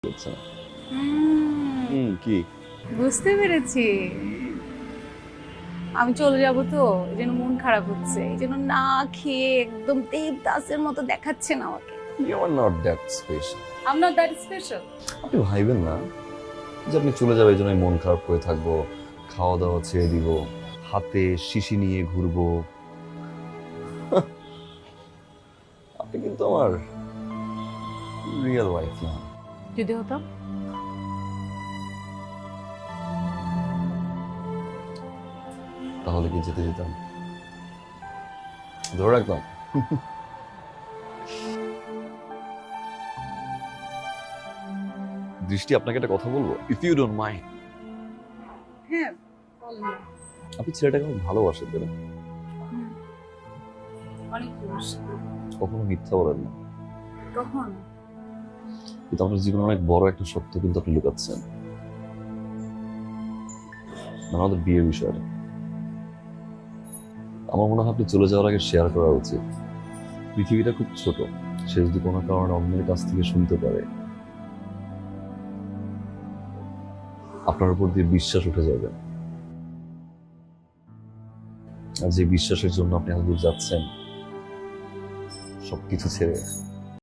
হচ্ছে না। কি বুঝতে পেরেছি। আমি চলে যাব তো, এই জন্য মন খারাপ হচ্ছে, এই জন্য না খেয়ে একদম দেবদাসের মতো দেখাচ্ছেন আমাকে। You are not that special. I am not that special. আপনি ভাইবেন না যে আপনি চলে যাবে এই জন্য মন খারাপ করে থাকবো, খাওয়া দাওয়া ছেড়ে দিব, হাতে শিশি নিয়ে ঘুরবো। আপনি কিন্তু আমার রিয়েল ওয়াইফ না। যদি হতাম? তাহলে কি যেতে যেতাম, ধরে রাখতাম। দৃষ্টি, আপনাকে একটা কথা বলবো, ইফ ইউ ডোন্ট মাইন্ড। হ্যাঁ, বলেন না। আপনি ছেলেটাকে অনেক ভালোবাসেন, তাই না? অনেক খুশ। কখনো মিথ্যা বলেন না, কখন? কিন্তু আপনার জীবনে অনেক বড় একটা সত্য কিন্তু আপনি লুকাচ্ছেন, মানে আমাদের বিয়ের বিষয়টা। আমার মনে হয় আপনি চলে যাওয়ার আগে শেয়ার করা উচিত। পৃথিবীটা খুব ছোট, সে যদি কোনো কারণে অন্যের কাছ থেকে শুনতে পারে, আপনার উপর দিয়ে বিশ্বাস উঠে যাবে। আর যে বিশ্বাসের জন্য আপনি এত দূর যাচ্ছেন, সবকিছু ছেড়ে